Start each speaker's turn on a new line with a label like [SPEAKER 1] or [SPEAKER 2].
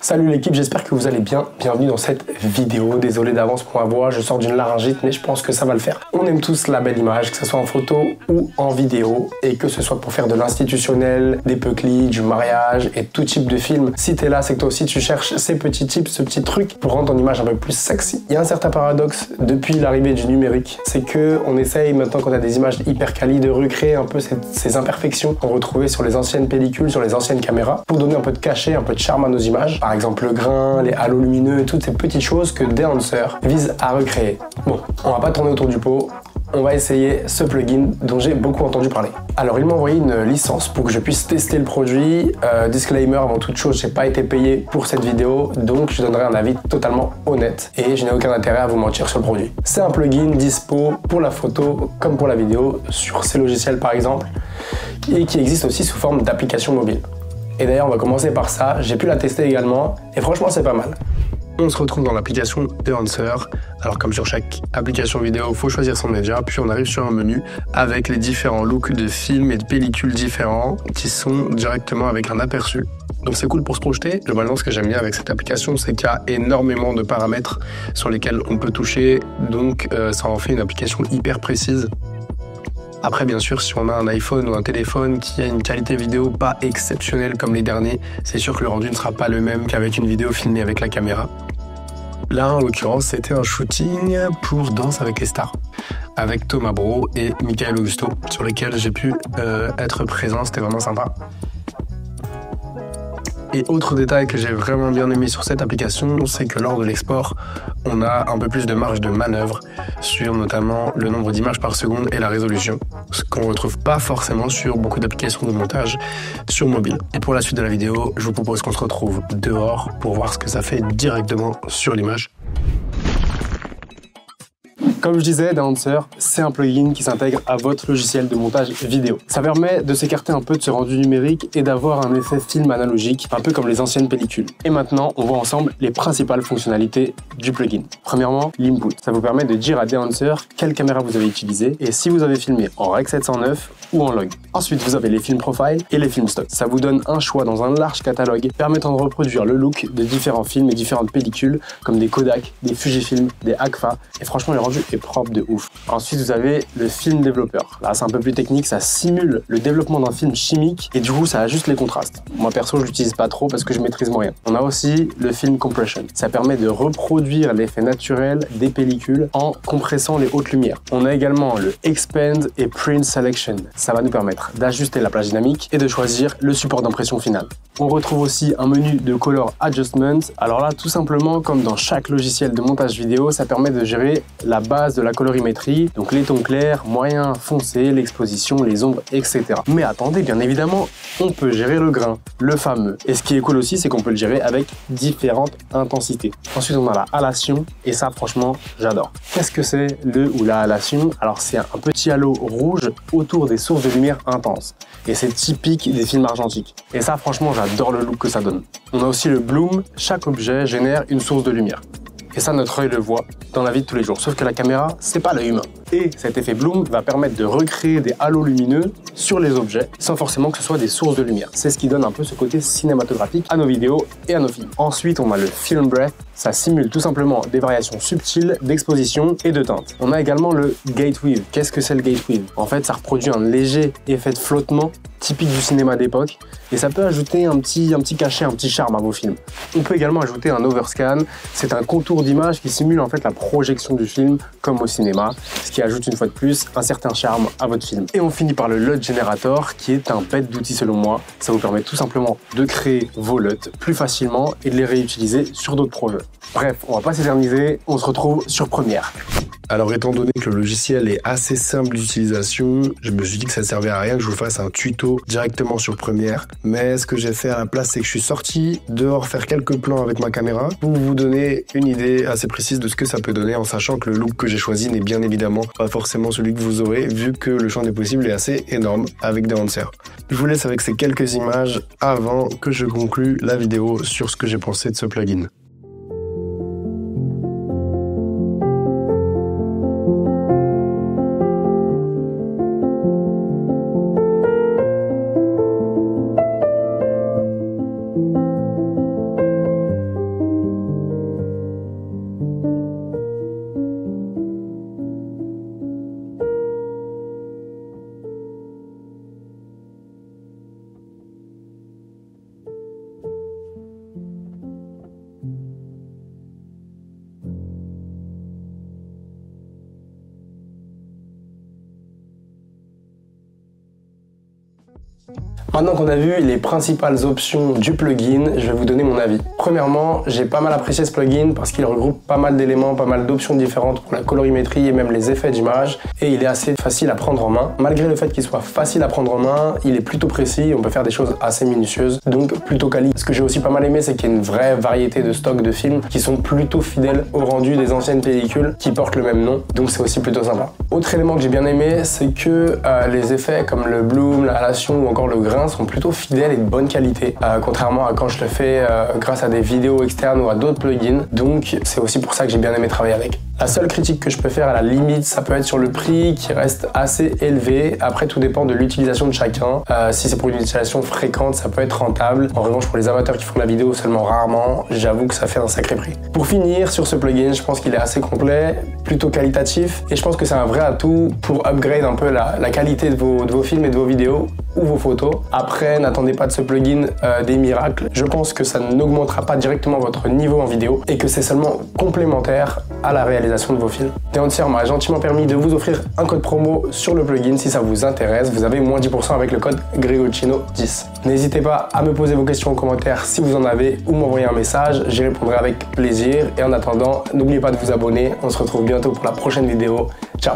[SPEAKER 1] Salut l'équipe, j'espère que vous allez bien. Bienvenue dans cette vidéo. Désolé d'avance pour ma voix, je sors d'une laryngite, mais je pense que ça va le faire. On aime tous la belle image, que ce soit en photo ou en vidéo, et que ce soit pour faire de l'institutionnel, des peu clics, du mariage et tout type de film. Si t'es là, c'est que toi aussi tu cherches ces petits tips, ce petit truc pour rendre ton image un peu plus sexy. Il y a un certain paradoxe depuis l'arrivée du numérique, c'est que on essaye maintenant quand on a des images hyper quali de recréer un peu ces imperfections qu'on retrouvait sur les anciennes pellicules, sur les anciennes caméras, pour donner un peu de cachet, un peu de charme à nos images. Par exemple le grain, les halos lumineux et toutes ces petites choses que Dehancer vise à recréer. Bon, on va pas tourner autour du pot, on va essayer ce plugin dont j'ai beaucoup entendu parler. Alors il m'a envoyé une licence pour que je puisse tester le produit. Disclaimer avant toute chose, j'ai pas été payé pour cette vidéo, donc je donnerai un avis totalement honnête et je n'ai aucun intérêt à vous mentir sur le produit. C'est un plugin dispo pour la photo comme pour la vidéo sur ces logiciels par exemple et qui existe aussi sous forme d'application mobile. Et d'ailleurs on va commencer par ça, j'ai pu la tester également et franchement c'est pas mal. On se retrouve dans l'application Dehancer. Alors comme sur chaque application vidéo, il faut choisir son média, puis on arrive sur un menu avec les différents looks de films et de pellicules différents qui sont directement avec un aperçu. Donc c'est cool pour se projeter. Globalement, ce que j'aime bien avec cette application, c'est qu'il y a énormément de paramètres sur lesquels on peut toucher, donc ça en fait une application hyper précise. Après, bien sûr, si on a un iPhone ou un téléphone qui a une qualité vidéo pas exceptionnelle comme les derniers, c'est sûr que le rendu ne sera pas le même qu'avec une vidéo filmée avec la caméra. Là, en l'occurrence, c'était un shooting pour Danse avec les stars, avec Thomas Bro et Michael Augusto, sur lesquels j'ai pu être présent, c'était vraiment sympa. Et autre détail que j'ai vraiment bien aimé sur cette application, c'est que lors de l'export, on a un peu plus de marge de manœuvre sur notamment le nombre d'images par seconde et la résolution, ce qu'on ne retrouve pas forcément sur beaucoup d'applications de montage sur mobile. Et pour la suite de la vidéo, je vous propose qu'on se retrouve dehors pour voir ce que ça fait directement sur l'image. Comme je disais, Dehancer, c'est un plugin qui s'intègre à votre logiciel de montage vidéo. Ça permet de s'écarter un peu de ce rendu numérique et d'avoir un effet film analogique, un peu comme les anciennes pellicules. Et maintenant, on voit ensemble les principales fonctionnalités du plugin. Premièrement, l'input. Ça vous permet de dire à Dehancer quelle caméra vous avez utilisée et si vous avez filmé en Rec 709 ou en log. Ensuite, vous avez les film profile et les film stock. Ça vous donne un choix dans un large catalogue permettant de reproduire le look de différents films et différentes pellicules comme des Kodak, des Fujifilm, des Agfa. Et franchement, le rendu est propre de ouf. Ensuite, vous avez le film développeur. Là, c'est un peu plus technique, ça simule le développement d'un film chimique et du coup, ça ajuste les contrastes. Moi, perso, je l'utilise pas trop parce que je maîtrise moyen. On a aussi le film compression. Ça permet de reproduire l'effet naturel des pellicules en compressant les hautes lumières. On a également le expand et print selection. Ça va nous permettre d'ajuster la plage dynamique et de choisir le support d'impression finale. On retrouve aussi un menu de color adjustment. Alors là, tout simplement, comme dans chaque logiciel de montage vidéo, ça permet de gérer la base de la colorimétrie, donc les tons clairs, moyens, foncés, l'exposition, les ombres, etc. Mais attendez, bien évidemment, on peut gérer le grain, le fameux. Et ce qui est cool aussi, c'est qu'on peut le gérer avec différentes intensités. Ensuite, on a la halation, et ça, franchement, j'adore. Qu'est-ce que c'est le ou la halation? Alors, c'est un petit halo rouge autour des sources de lumière intenses. Et c'est typique des films argentiques. Et ça, franchement, j'adore le look que ça donne. On a aussi le bloom, chaque objet génère une source de lumière. Et ça, notre œil le voit dans la vie de tous les jours. Sauf que la caméra, c'est pas l'œil humain. Et cet effet bloom va permettre de recréer des halos lumineux sur les objets sans forcément que ce soit des sources de lumière. C'est ce qui donne un peu ce côté cinématographique à nos vidéos et à nos films. Ensuite, on a le film breath. Ça simule tout simplement des variations subtiles d'exposition et de teinte. On a également le gate weave. Qu'est-ce que c'est le gate weave? En fait, ça reproduit un léger effet de flottement typique du cinéma d'époque et ça peut ajouter un petit cachet, un petit charme à vos films. On peut également ajouter un overscan. C'est un contour d'image qui simule en fait la projection du film comme au cinéma, ce qui ajoute une fois de plus un certain charme à votre film. Et on finit par le LUT Generator qui est un bête d'outil selon moi. Ça vous permet tout simplement de créer vos LUT plus facilement et de les réutiliser sur d'autres projets. Bref, on va pas s'éterniser, on se retrouve sur Premiere. Alors étant donné que le logiciel est assez simple d'utilisation, je me suis dit que ça ne servait à rien que je vous fasse un tuto directement sur Premiere. Mais ce que j'ai fait à la place, c'est que je suis sorti dehors faire quelques plans avec ma caméra pour vous donner une idée assez précise de ce que ça peut donner en sachant que le look que j'ai choisi n'est bien évidemment pas forcément celui que vous aurez vu que le champ des possibles est assez énorme avec Dehancer. Je vous laisse avec ces quelques images avant que je conclue la vidéo sur ce que j'ai pensé de ce plugin. Maintenant qu'on a vu les principales options du plugin, je vais vous donner mon avis. Premièrement, j'ai pas mal apprécié ce plugin parce qu'il regroupe pas mal d'éléments, pas mal d'options différentes pour la colorimétrie et même les effets d'image, et il est assez facile à prendre en main. Malgré le fait qu'il soit facile à prendre en main, il est plutôt précis, on peut faire des choses assez minutieuses, donc plutôt quali. Ce que j'ai aussi pas mal aimé, c'est qu'il y a une vraie variété de stocks de films qui sont plutôt fidèles au rendu des anciennes pellicules qui portent le même nom, donc c'est aussi plutôt sympa. Autre élément que j'ai bien aimé, c'est que les effets comme le bloom, la halation ou encore le grain sont plutôt fidèles et de bonne qualité, contrairement à quand je le fais grâce à des vidéos externes ou à d'autres plugins, donc c'est aussi pour ça que j'ai bien aimé travailler avec. La seule critique que je peux faire à la limite, ça peut être sur le prix qui reste assez élevé. Après, tout dépend de l'utilisation de chacun. Si c'est pour une utilisation fréquente, ça peut être rentable. En revanche, pour les amateurs qui font de la vidéo seulement rarement, j'avoue que ça fait un sacré prix. Pour finir sur ce plugin, je pense qu'il est assez complet, plutôt qualitatif, et je pense que c'est un vrai atout pour upgrade un peu la qualité de vos films et de vos vidéos ou vos photos. Après, n'attendez pas de ce plugin des miracles. Je pense que ça n'augmentera pas directement votre niveau en vidéo et que c'est seulement complémentaire à la réalisation de vos films. Danceur m'a gentiment permis de vous offrir un code promo sur le plugin. Si ça vous intéresse, vous avez moins 10% avec le code Gregochino10. N'hésitez pas à me poser vos questions en commentaire si vous en avez ou m'envoyer un message, j'y répondrai avec plaisir. Et en attendant, n'oubliez pas de vous abonner. On se retrouve bientôt pour la prochaine vidéo. Ciao!